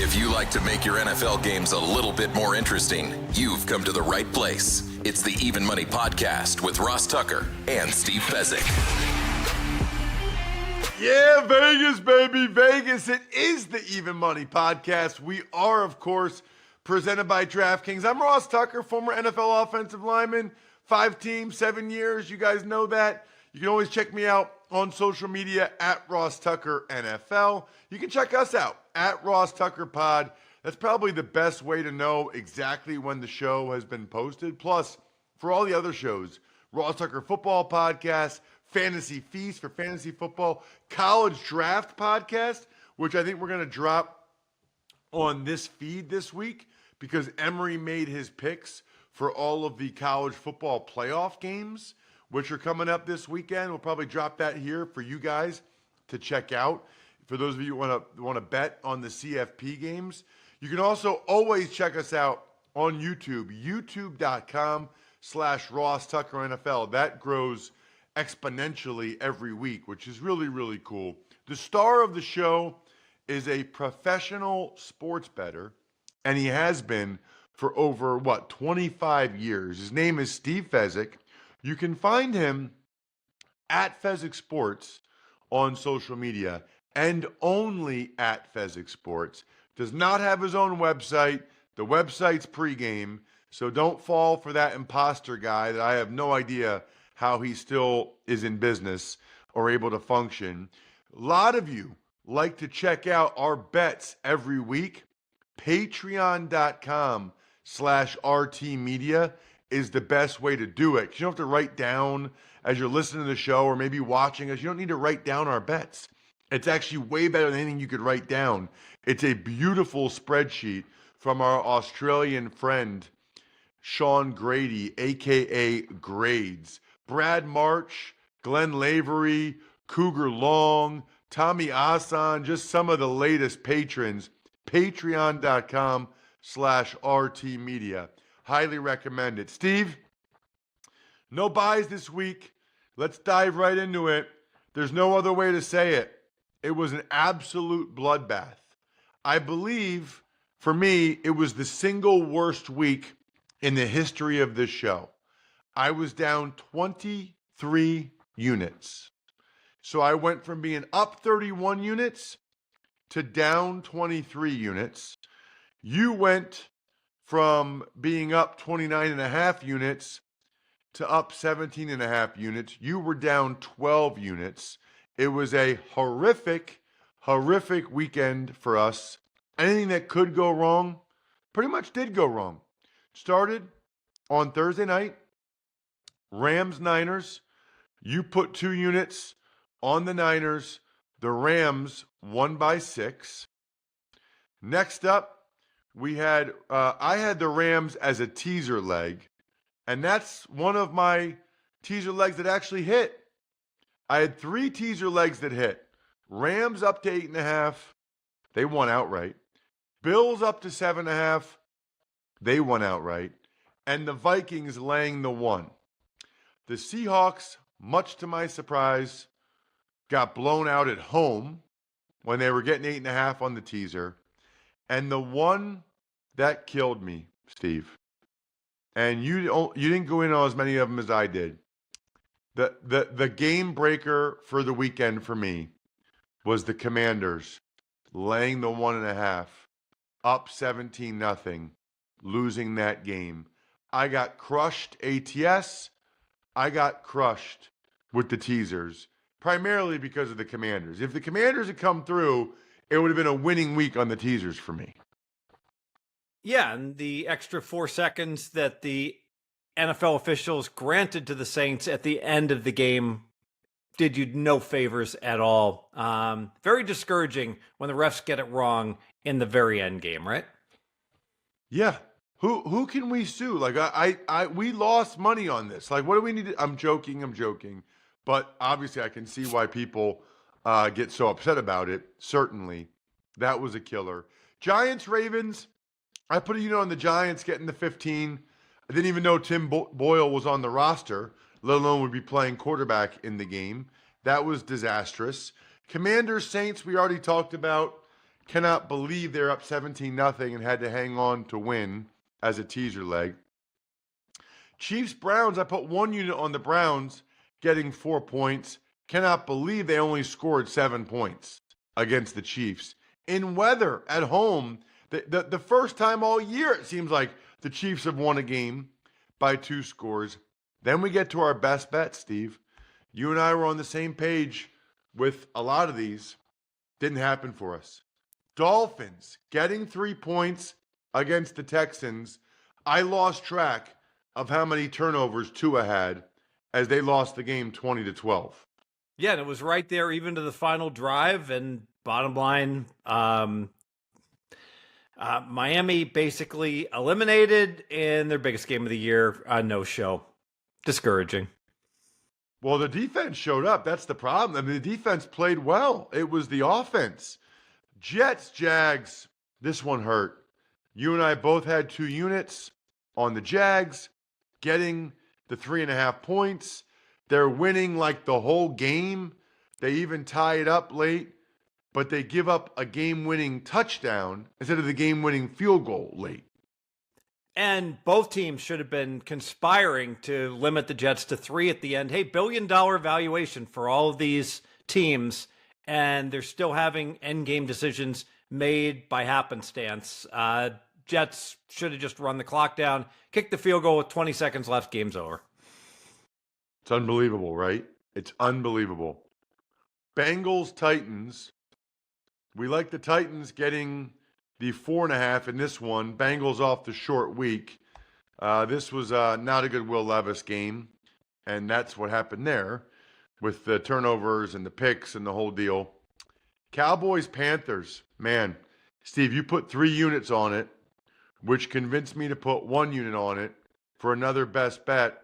If you like to make your NFL games a little bit more interesting, you've come to the right place. It's the Even Money Podcast with Ross Tucker and Steve Fezzik. Yeah, Vegas, baby, Vegas. It is the Even Money Podcast. We are, of course, presented by DraftKings. I'm Ross Tucker, former NFL offensive lineman, 5 teams, 7 years. You guys know that. You can always check me out on social media at Ross Tucker NFL. You can check us out at Ross Tucker Pod. That's probably the best way to know exactly when the show has been posted. Plus, for all the other shows, Ross Tucker Football Podcast, Fantasy Feast for fantasy football, College Draft Podcast, which I think we're going to drop on this feed this week because Emory made his picks for all of the college football playoff games, which are coming up this weekend. We'll probably drop that here for you guys to check out. For those of you who want to bet on the CFP games, you can also always check us out on YouTube, youtube.com/Ross Tucker NFL. That grows exponentially every week, which is really, really cool. The star of the show is a professional sports bettor, and he has been for over, 25 years. His name is Steve Fezzik. You can find him at Fezzik Sports on social media and only at Fezzik Sports. Does not have his own website. The website's pregame, so don't fall for that imposter guy that I have no idea how he still is in business or able to function. A lot of you like to check out our bets every week. Patreon.com/RT Media is the best way to do it. You don't have to write down as you're listening to the show or maybe watching us. You don't need to write down our bets. It's actually way better than anything you could write down. It's a beautiful spreadsheet from our Australian friend, Sean Grady, a.k.a. Grades. Brad March, Glenn Lavery, Cougar Long, Tommy Asan, just some of the latest patrons. Patreon.com/RT Media. Highly recommend it. Steve, no buys this week. Let's dive right into it. There's no other way to say it. It was an absolute bloodbath. I believe, for me, it was the single worst week in the history of this show. I was down 23 units. So I went from being up 31 units to down 23 units. You went from being up 29.5 units to up 17.5 units. You were down 12 units. It was a horrific weekend for us. Anything that could go wrong pretty much did go wrong. Started on Thursday night, Rams-Niners. You put 2 units on the Niners. The Rams won by 6. Next up, we had I had the Rams as a teaser leg, and that's one of my teaser legs that actually hit. I had 3 teaser legs that hit. Rams up to 8.5. They won outright. Bills up to 7.5. They won outright. And the Vikings laying the 1. The Seahawks, much to my surprise, got blown out at home when they were getting 8.5 on the teaser. And the one that killed me, Steve, and you didn't go in on as many of them as I did. The game breaker for the weekend for me was the Commanders laying the 1.5, up 17-0, losing that game. I got crushed ATS. I got crushed with the teasers, primarily because of the Commanders. If the Commanders had come through, it would have been a winning week on the teasers for me. Yeah, and the extra 4 seconds that the NFL officials granted to the Saints at the end of the game did you no favors at all. Very discouraging when the refs get it wrong in the very end game, right? Yeah. Who can we sue? Like we lost money on this. Like, what do we need to, I'm joking. But obviously I can see why people get so upset about it. Certainly. That was a killer. Giants, Ravens. I put a unit on the Giants getting the 15. I didn't even know Tim Boyle was on the roster, let alone would be playing quarterback in the game. That was disastrous. Commanders, Saints, we already talked about. Cannot believe they're up 17-0 and had to hang on to win as a teaser leg. Chiefs Browns, I put 1 unit on the Browns getting 4 points. Cannot believe they only scored 7 points against the Chiefs. In weather at home, the first time all year it seems like the Chiefs have won a game by 2 scores. Then we get to our best bet, Steve. You and I were on the same page with a lot of these. Didn't happen for us. Dolphins getting 3 points against the Texans. I lost track of how many turnovers Tua had as they lost the game 20-12. Yeah, and it was right there even to the final drive. And bottom line, Miami basically eliminated in their biggest game of the year, no show. Discouraging. Well, the defense showed up. That's the problem. I mean, the defense played well. It was the offense. Jets, Jags, this one hurt. You and I both had 2 units on the Jags, getting the 3.5 points. They're winning like the whole game. They even tie it up late, but they give up a game-winning touchdown instead of the game-winning field goal late. And both teams should have been conspiring to limit the Jets to 3 at the end. Hey, $1 billion valuation for all of these teams, and they're still having endgame decisions made by happenstance. Jets should have just run the clock down, kicked the field goal with 20 seconds left, game's over. It's unbelievable, right? It's unbelievable. Bengals, Titans. We like the Titans getting the 4.5 in this one. Bengals off the short week. This was not a good Will Levis game, and that's what happened there with the turnovers and the picks and the whole deal. Cowboys, Panthers. Man, Steve, you put 3 units on it, which convinced me to put 1 unit on it for another best bet.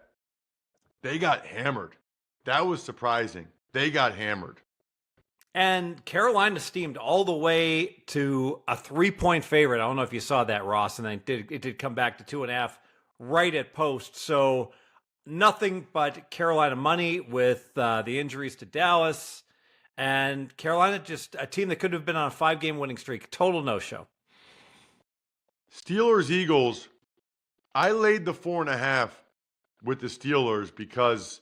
They got hammered. That was surprising. They got hammered. And Carolina steamed all the way to a 3-point favorite. I don't know if you saw that, Ross, and then it did come back to 2.5 right at post. So nothing but Carolina money with the injuries to Dallas. And Carolina, just a team that could have been on a 5-game winning streak. Total no-show. Steelers, Eagles. I laid the 4.5 with the Steelers because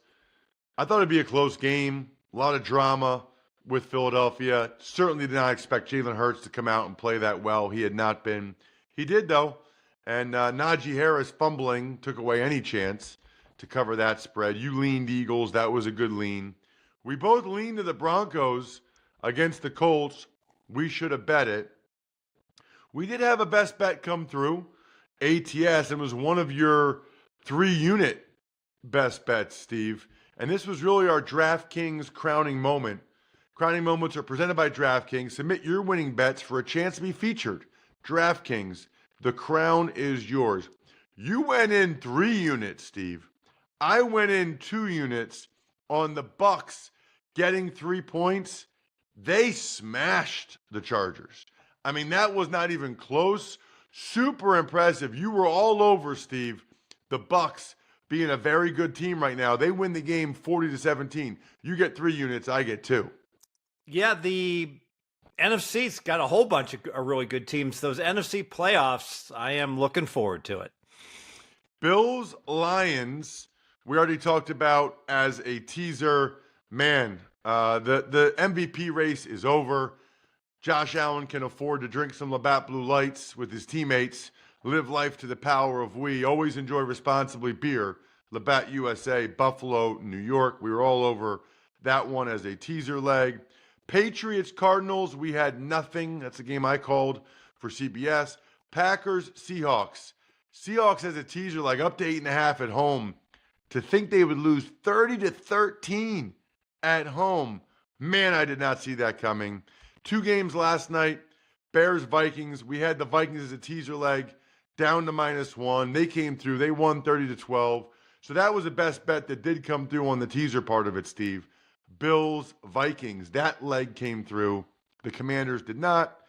I thought it'd be a close game. A lot of drama with Philadelphia. Certainly did not expect Jalen Hurts to come out and play that well. He had not been. He did, though. And Najee Harris fumbling took away any chance to cover that spread. You leaned Eagles. That was a good lean. We both leaned to the Broncos against the Colts. We should have bet it. We did have a best bet come through. ATS. It was one of your 3-unit best bets, Steve. And this was really our DraftKings crowning moment. Crowning moments are presented by DraftKings. Submit your winning bets for a chance to be featured. DraftKings, the crown is yours. You went in 3 units, Steve. I went in 2 units on the Bucks getting 3 points. They smashed the Chargers. I mean, that was not even close. Super impressive. You were all over, Steve. The Bucks being a very good team right now. They win the game 40-17. You get 3 units, I get 2. Yeah, the NFC's got a whole bunch of really good teams. Those NFC playoffs, I am looking forward to it. Bills, Lions, we already talked about as a teaser. Man, the MVP race is over. Josh Allen can afford to drink some Labatt Blue Lights with his teammates. Live life to the power of we. Always enjoy responsibly beer. Labatt USA, Buffalo, New York. We were all over that one as a teaser leg. Patriots, Cardinals, we had nothing. That's a game I called for CBS. Packers, Seahawks. Seahawks as a teaser leg up to 8.5 at home. To think they would lose 30-13 at home. Man, I did not see that coming. 2 games last night. Bears, Vikings. We had the Vikings as a teaser leg down to -1. They came through. They won 30-12. So that was the best bet that did come through on the teaser part of it, Steve. Bills, Vikings. That leg came through. The Commanders did not.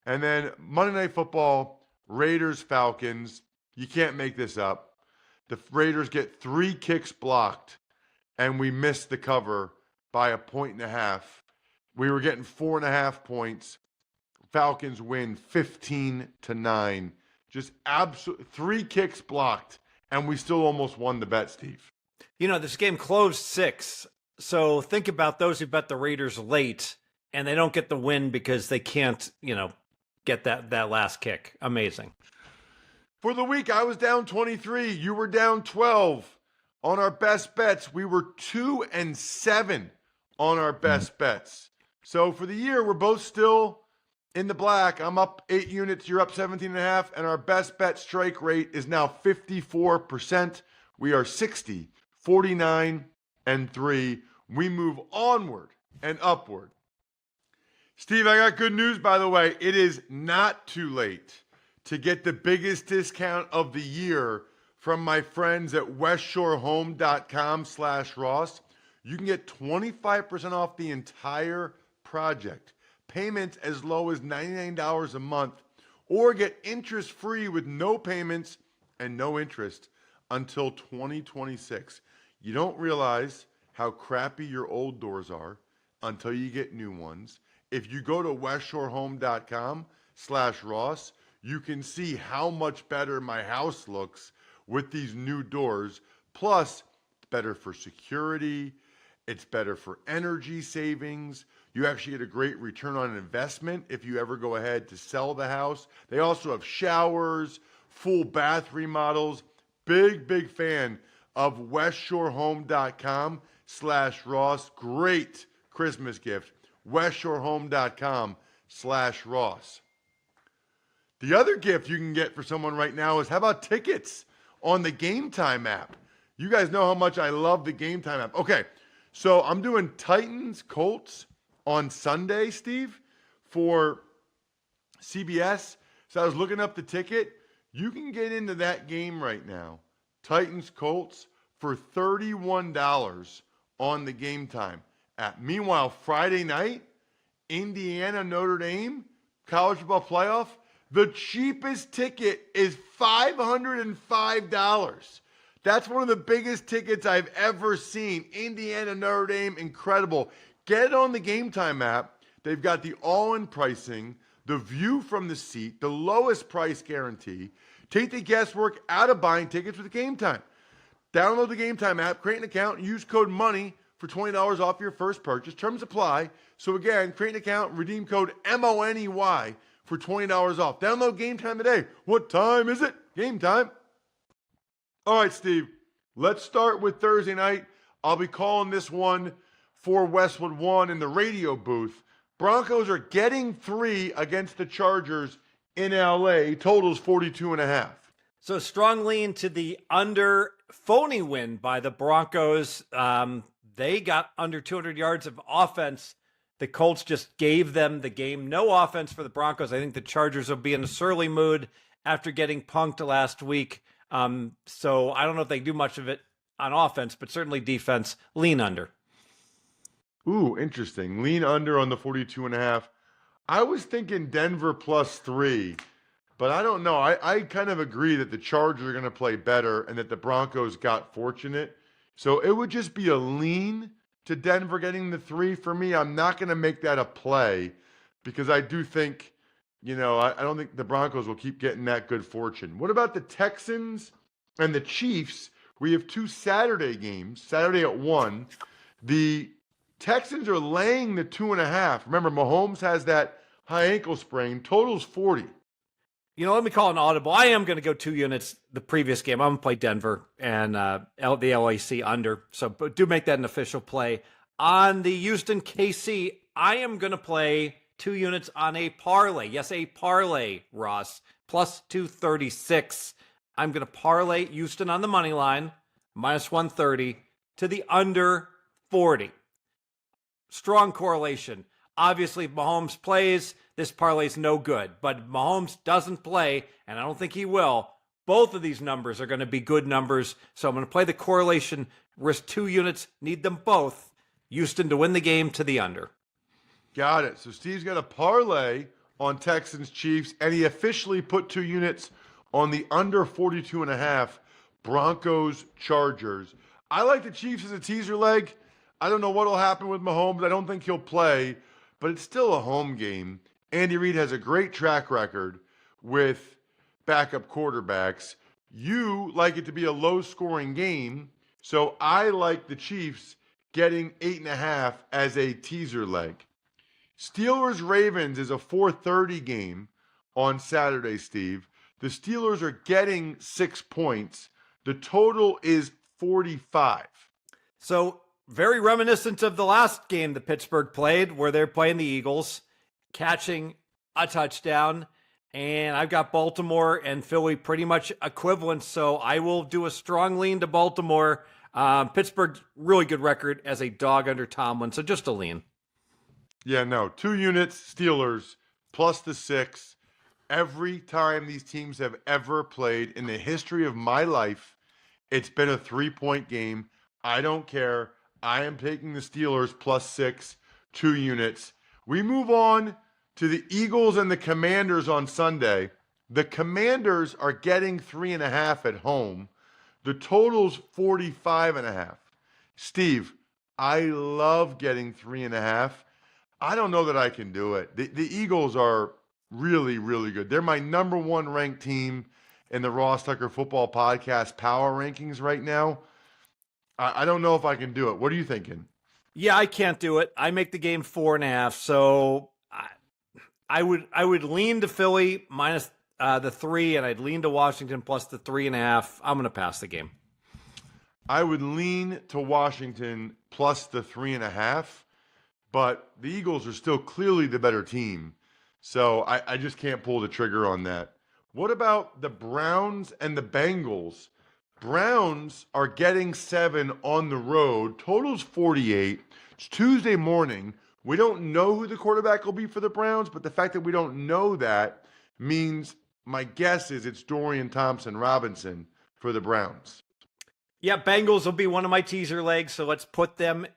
And then Monday Night Football, Raiders, Falcons. You can't make this up. The Raiders get 3 kicks blocked, and we missed the cover by 1.5 points. We were getting 4.5 points. Falcons win 15-9. Just absolute 3 kicks blocked, and we still almost won the bet, Steve. You know, this game closed 6. So think about those who bet the Raiders late and they don't get the win because they can't, get that last kick. Amazing. For the week, I was down 23. You were down 12. On our best bets, we were 2-7 on our best bets. So for the year, we're both still in the black. I'm up 8 units. You're up 17.5. And our best bet strike rate is now 54%. We are 60, 49, and 3. We move onward and upward. Steve, I got good news, by the way. It is not too late to get the biggest discount of the year from my friends at westshorehome.com/Ross. You can get 25% off the entire project. Payments as low as $99 a month, or get interest-free with no payments and no interest until 2026. You don't realize how crappy your old doors are until you get new ones. If you go to westshorehome.com/Ross, you can see how much better my house looks with these new doors. Plus, it's better for security. It's better for energy savings. You actually get a great return on investment if you ever go ahead to sell the house. They also have showers, full bath remodels. Big fan of westshorehome.com/Ross. Great Christmas gift. westshorehome.com/Ross. The other gift you can get for someone right now is, how about tickets on the Game Time app? You guys know how much I love the Game Time app. Okay, so I'm doing Titans Colts on Sunday, Steve, for CBS. So I was looking up the ticket. You can get into that game right now, Titans Colts, for $31 on the Game Time app. Meanwhile, Friday night, Indiana Notre Dame, college football playoff, the cheapest ticket is $505. That's one of the biggest tickets I've ever seen. Indiana Notre Dame, incredible. Get it on the Game Time app. They've got the all-in pricing, the view from the seat, the lowest price guarantee. Take the guesswork out of buying tickets with Game Time. Download the Game Time app, create an account, and use code MONEY for $20 off your first purchase. Terms apply. So again, create an account, redeem code MONEY for $20 off. Download Game Time today. What time is it? Game time. All right, Steve, let's start with Thursday night. I'll be calling this one for Westwood One in the radio booth. Broncos are getting 3 against the Chargers in LA. Totals 42.5. So strong lean to the under. Phony win by the Broncos. They got under 200 yards of offense. The Colts just gave them the game. No offense for the Broncos. I think the Chargers will be in a surly mood after getting punked last week. So I don't know if they do much of it on offense, but certainly defense. Lean under. Ooh, interesting. Lean under on the 42.5. I was thinking Denver +3, but I don't know. I kind of agree that the Chargers are going to play better and that the Broncos got fortunate. So it would just be a lean to Denver getting the 3 for me. I'm not going to make that a play because I do think, I don't think the Broncos will keep getting that good fortune. What about the Texans and the Chiefs? We have 2 Saturday games, Saturday at 1. The Texans are laying the 2.5. Remember, Mahomes has that high ankle sprain. Total's 40. Let me call an audible. I am going to go 2 units the previous game. I'm going to play Denver and the LAC under. So do make that an official play. On the Houston KC, I am going to play 2 units on a parlay. Yes, a parlay, Ross. Plus 236. I'm going to parlay Houston on the money line, minus 130, to the under 40. Strong correlation. Obviously, if Mahomes plays, this parlay's no good. But if Mahomes doesn't play, and I don't think he will, both of these numbers are going to be good numbers. So I'm going to play the correlation, risk 2 units, need them both. Houston to win the game to the under. Got it. So Steve's got a parlay on Texans Chiefs, and he officially put 2 units on the under 42.5 Broncos Chargers. I like the Chiefs as a teaser leg. I don't know what will happen with Mahomes. I don't think he'll play, but it's still a home game. Andy Reid has a great track record with backup quarterbacks. You like it to be a low-scoring game, so I like the Chiefs getting 8.5 as a teaser leg. Steelers-Ravens is a 4:30 game on Saturday, Steve. The Steelers are getting 6 points. The total is 45. So very reminiscent of the last game that Pittsburgh played, where they're playing the Eagles, catching a touchdown. And I've got Baltimore and Philly pretty much equivalent, so I will do a strong lean to Baltimore. Pittsburgh's really good record as a dog under Tomlin, so just a lean. Yeah, no. 2 units, Steelers, plus the 6. Every time these teams have ever played in the history of my life, it's been a 3-point game. I don't care. I am taking the Steelers plus 6, 2 units. We move on to the Eagles and the Commanders on Sunday. The Commanders are getting 3.5 at home. The total's 45.5. Steve, I love getting 3.5. I don't know that I can do it. The Eagles are really, really good. They're my number 1 ranked team in the Ross Tucker Football Podcast power rankings right now. I don't know if I can do it. What are you thinking? Yeah, I can't do it. I make the game 4.5, so I would lean to Philly minus the 3, and I'd lean to Washington plus the 3.5. I'm going to pass the game. I would lean to Washington plus the 3.5, but the Eagles are still clearly the better team. So I just can't pull the trigger on that. What about the Browns and the Bengals? Browns are getting 7 on the road. Total's 48. It's Tuesday morning. We don't know who the quarterback will be for the Browns, but the fact that we don't know that means my guess is it's Dorian Thompson-Robinson for the Browns. Yeah, Bengals will be one of my teaser legs, so let's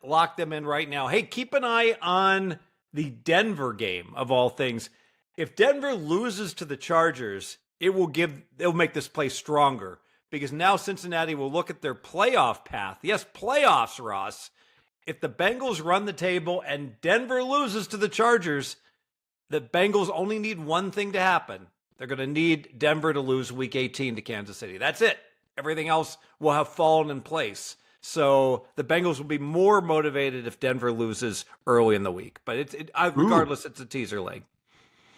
lock them in right now. Hey, keep an eye on the Denver game of all things. If Denver loses to the Chargers, it'll make this play stronger because now Cincinnati will look at their playoff path. Yes, playoffs, Ross. If the Bengals run the table and Denver loses to the Chargers, the Bengals only need one thing to happen. They're going to need Denver to lose Week 18 to Kansas City. That's it. Everything else will have fallen in place. So the Bengals will be more motivated if Denver loses early in the week. But regardless, it's a teaser leg.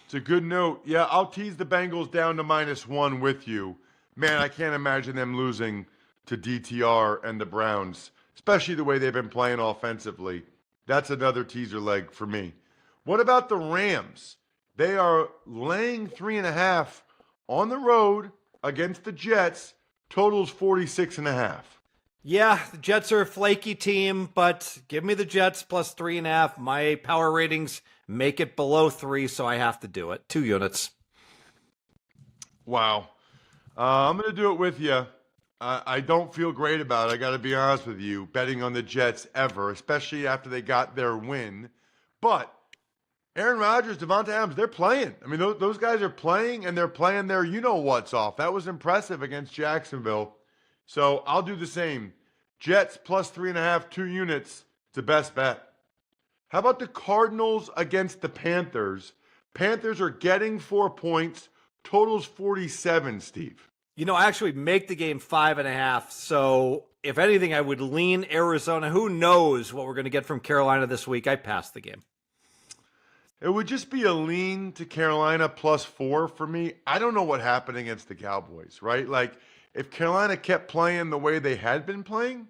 It's a good note. Yeah, I'll tease the Bengals down to -1 with you. Man, I can't imagine them losing to DTR and the Browns, especially the way they've been playing offensively. That's another teaser leg for me. What about the Rams? They are laying 3.5 on the road against the Jets. Total's 46.5. Yeah, the Jets are a flaky team, but give me the Jets plus 3.5. My power ratings make it below 3, so I have to do it. 2 units. Wow. I'm going to do it with you. I don't feel great about it. I got to be honest with you, betting on the Jets ever, especially after they got their win. But Aaron Rodgers, Devontae Adams, they're playing. I mean, those guys are playing, and they're playing their you-know-what's off. That was impressive against Jacksonville. So I'll do the same. Jets plus 3.5, 2 units. It's the best bet. How about the Cardinals against the Panthers? Panthers are getting 4 points. Total's 47, Steve. You know, I actually make the game 5.5. So if anything, I would lean Arizona. Who knows what we're going to get from Carolina this week? I pass the game. It would just be a lean to Carolina plus 4 for me. I don't know what happened against the Cowboys, right? Like, if Carolina kept playing the way they had been playing,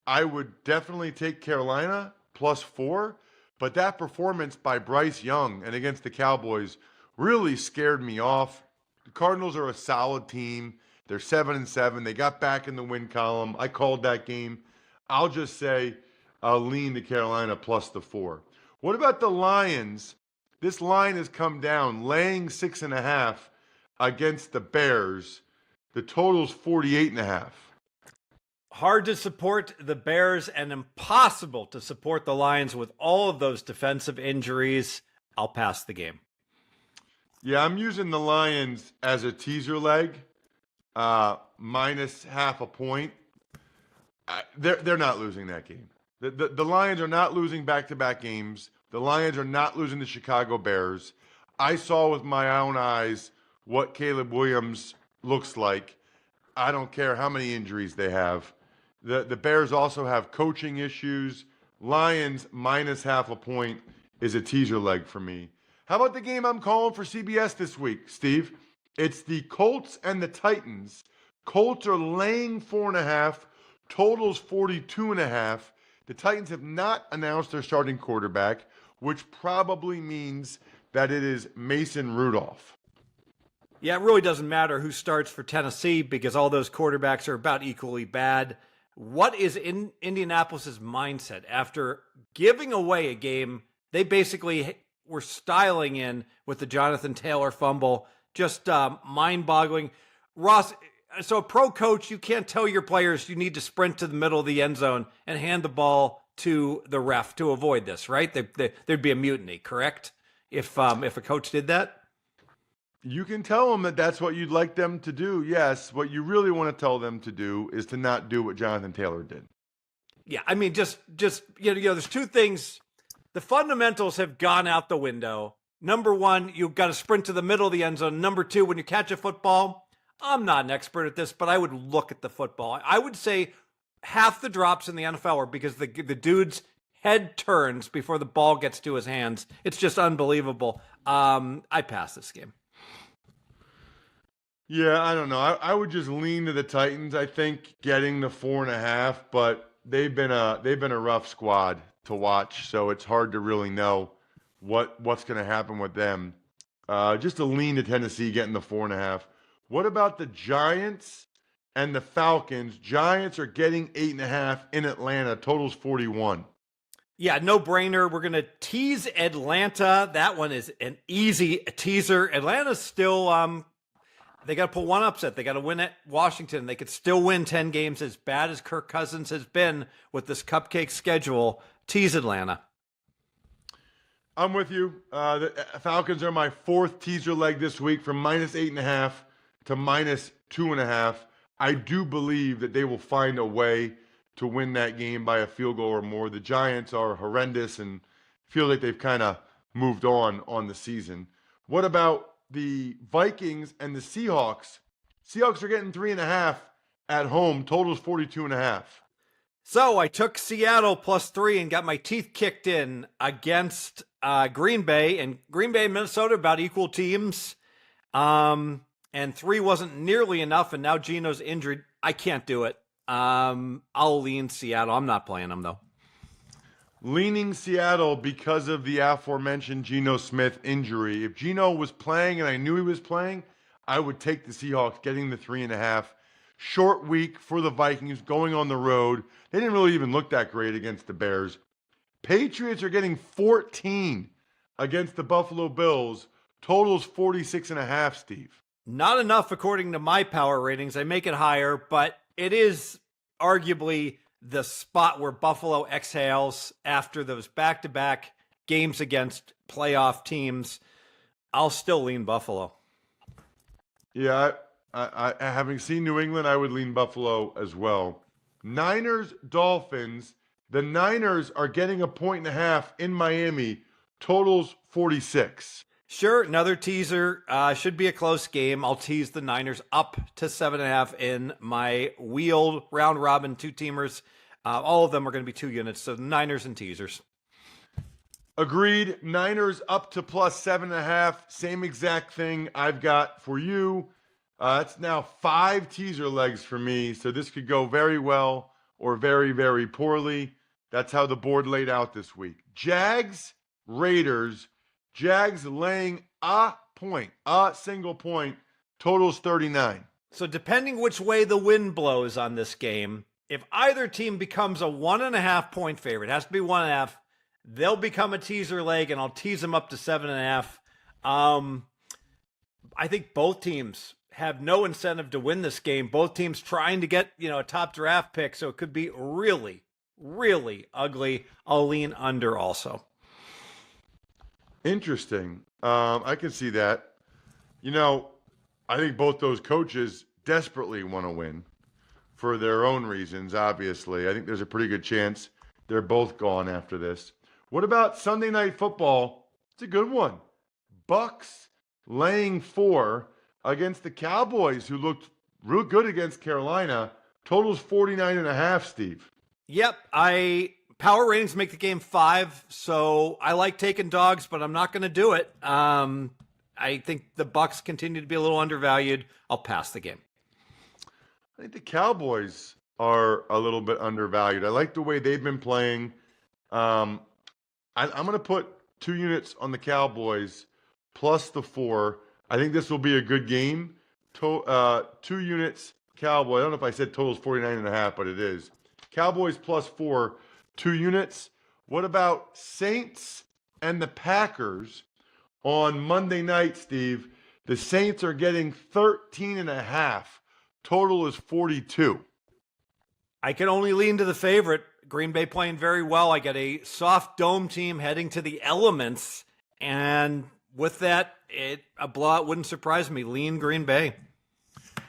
I would definitely take Carolina plus 4. But that performance by Bryce Young and against the Cowboys really scared me off. The Cardinals are a solid team. They're 7-7. They got back in the win column. I called that game. I'll just say I'll lean to Carolina plus the 4. What about the Lions? This line has come down, laying 6.5 against the Bears. The total's 48.5. Hard to support the Bears and impossible to support the Lions with all of those defensive injuries. I'll pass the game. Yeah, I'm using the Lions as a teaser leg, minus half a point. They're not losing that game. The Lions are not losing back-to-back games. The Lions are not losing the Chicago Bears. I saw with my own eyes what Caleb Williams looks like. I don't care how many injuries they have. The Bears also have coaching issues. Lions minus half a point is a teaser leg for me. How about the game I'm calling for CBS this week, Steve? It's the Colts and the Titans. Colts are laying 4.5. Totals 42.5. The Titans have not announced their starting quarterback, which probably means that it is Mason Rudolph. Yeah, it really doesn't matter who starts for Tennessee because all those quarterbacks are about equally bad. What is in Indianapolis's mindset after giving away a game they basically were styling in with the Jonathan Taylor fumble? Just mind-boggling. Ross, so a pro coach, you can't tell your players you need to sprint to the middle of the end zone and hand the ball to the ref to avoid this, right? There'd be a mutiny, correct? If a coach did that? You can tell them that that's what you'd like them to do. Yes, what you really want to tell them to do is to not do what Jonathan Taylor did. Yeah, I mean, just there's two things. The fundamentals have gone out the window. Number one, you've got to sprint to the middle of the end zone. Number two, when you catch a football, I'm not an expert at this, but I would look at the football. I would say half the drops in the NFL are because the dude's head turns before the ball gets to his hands. It's just unbelievable. I pass this game. Yeah, I don't know. I would just lean to the Titans. I think getting the 4.5, but they've been a rough squad to watch, so it's hard to really know what's going to happen with them. Just to lean to Tennessee getting the 4.5. What about the Giants and the Falcons? Giants are getting 8.5 in Atlanta. Totals 41. Yeah, no brainer. We're going to tease Atlanta. That one is an easy teaser. Atlanta's still they got to pull one upset. They got to win at Washington. They could still win 10 games, as bad as Kirk Cousins has been with this cupcake schedule. Tease Atlanta. I'm with you. The Falcons are my fourth teaser leg this week from minus 8.5 to minus 2.5. I do believe that they will find a way to win that game by a field goal or more. The Giants are horrendous and feel like they've kind of moved on the season. What about the Vikings and the Seahawks? Seahawks are getting 3.5 at home. Totals 42.5. So I took Seattle +3 and got my teeth kicked in against Green Bay. And Green Bay and Minnesota about equal teams. And 3 wasn't nearly enough. And now Geno's injured. I can't do it. I'll lean Seattle. I'm not playing them though. Leaning Seattle because of the aforementioned Geno Smith injury. If Geno was playing and I knew he was playing, I would take the Seahawks getting the 3.5. Short week for the Vikings going on the road. They didn't really even look that great against the Bears. Patriots are getting 14 against the Buffalo Bills. Totals 46.5, Steve. Not enough according to my power ratings. I make it higher, but it is arguably the spot where Buffalo exhales after those back-to-back games against playoff teams. I'll still lean Buffalo. Yeah, I having seen New England, I would lean Buffalo as well. Niners, Dolphins. The Niners are getting 1.5 in Miami. Totals 46. Sure, another teaser. Should be a close game. I'll tease the Niners up to 7.5 in my wheeled round robin two-teamers. All of them are going to be 2 units, so Niners and teasers. Agreed. Niners up to +7.5. Same exact thing I've got for you. It's now 5 teaser legs for me, so this could go very well or very, very poorly. That's how the board laid out this week. Jags, Raiders. Jags laying a single point. Totals 39. So depending which way the wind blows on this game, if either team becomes a 1.5 point favorite, it has to be 1.5, they'll become a teaser leg, and I'll tease them up to 7.5. I think both teams have no incentive to win this game. Both teams trying to get, a top draft pick, so it could be really, really ugly. I'll lean under also. Interesting. I can see that. I think both those coaches desperately want to win for their own reasons, obviously. I think there's a pretty good chance they're both gone after this. What about Sunday Night Football? It's a good one. Bucks laying 4 against the Cowboys, who looked real good against Carolina. Total's 49.5, Steve. Yep, power ratings make the game 5, so I like taking dogs, but I'm not going to do it. I think the Bucks continue to be a little undervalued. I'll pass the game. I think the Cowboys are a little bit undervalued. I like the way they've been playing. I'm going to put 2 units on the Cowboys plus the 4. I think this will be a good game. 2 units, Cowboy. I don't know if I said total's 49.5, but it is. Cowboys plus 4, 2 units. What about Saints and the Packers on Monday night, Steve? The Saints are getting 13.5. Total is 42. I can only lean to the favorite. Green Bay playing very well. I get a soft dome team heading to the elements. And with that, a blowout wouldn't surprise me. Lean Green Bay.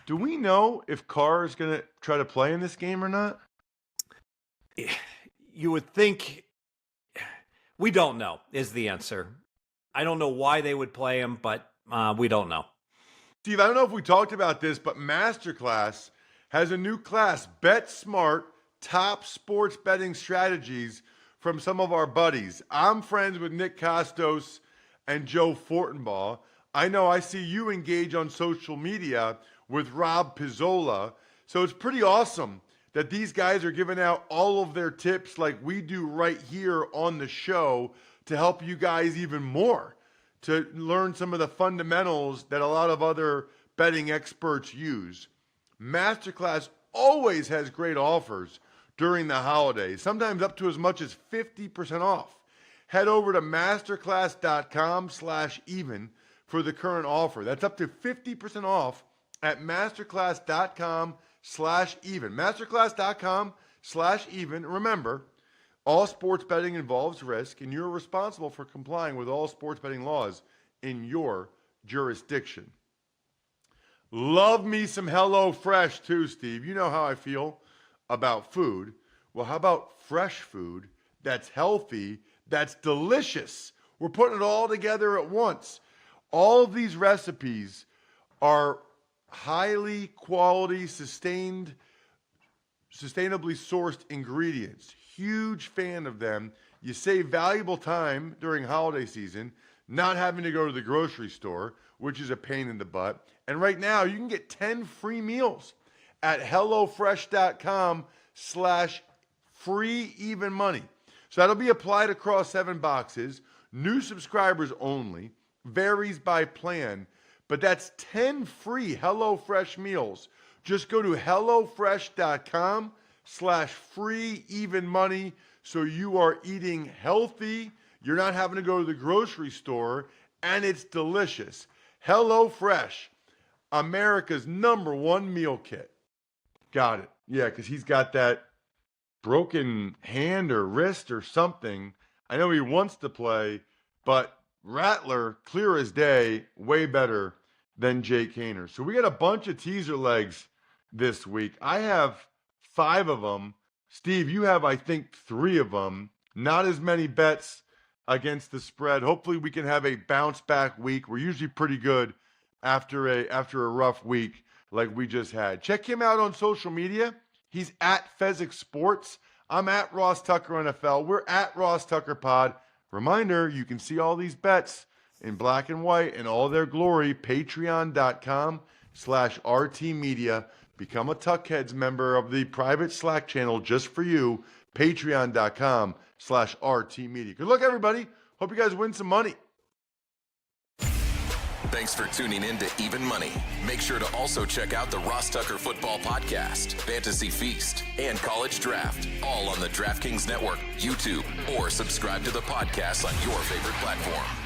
Do we know if Carr is going to try to play in this game or not? You would think. We don't know is the answer. I don't know why they would play him, but we don't know. Steve, I don't know if we talked about this, but Masterclass has a new class, Bet Smart, Top Sports Betting Strategies from some of our buddies. I'm friends with Nick Costos and Joe Fortenbaugh. I know I see you engage on social media with Rob Pizzola. So it's pretty awesome that these guys are giving out all of their tips like we do right here on the show to help you guys even more, to learn some of the fundamentals that a lot of other betting experts use. Masterclass always has great offers during the holidays, sometimes up to as much as 50% off. Head over to masterclass.com/even for the current offer. That's up to 50% off at masterclass.com/even. Masterclass.com/even. Remember, all sports betting involves risk, and you're responsible for complying with all sports betting laws in your jurisdiction. Love me some HelloFresh too, Steve. You know how I feel about food. Well, how about fresh food that's healthy, that's delicious? We're putting it all together at once. All of these recipes are highly quality, sustainably sourced ingredients. Huge fan of them. You save valuable time during holiday season, not having to go to the grocery store, which is a pain in the butt. And right now, you can get 10 free meals at HelloFresh.com/free-even-money. So that'll be applied across 7 boxes. New subscribers only. Varies by plan. But that's 10 free HelloFresh meals. Just go to HelloFresh.com/free-even-money so you are eating healthy. You're not having to go to the grocery store, and it's delicious. HelloFresh, America's #1 meal kit. Got it. Yeah, because he's got that broken hand or wrist or something. I know he wants to play, but Rattler, clear as day, way better than Jake Haener. So we got a bunch of teaser legs this week. I have 5 of them. Steve, you have, I think, 3 of them. Not as many bets against the spread. Hopefully we can have a bounce back week. We're usually pretty good after a rough week like we just had. Check him out on social media. He's at Fezzik Sports. I'm at Ross Tucker NFL. We're at Ross Tucker Pod. Reminder, you can see all these bets in black and white in all their glory. Patreon.com/RT Media. Become a Tuckheads member of the private Slack channel just for you. Patreon.com/RT Media. Good luck, everybody. Hope you guys win some money. Thanks for tuning in to Even Money. Make sure to also check out the Ross Tucker Football Podcast, Fantasy Feast, and College Draft, all on the DraftKings Network, YouTube, or subscribe to the podcast on your favorite platform.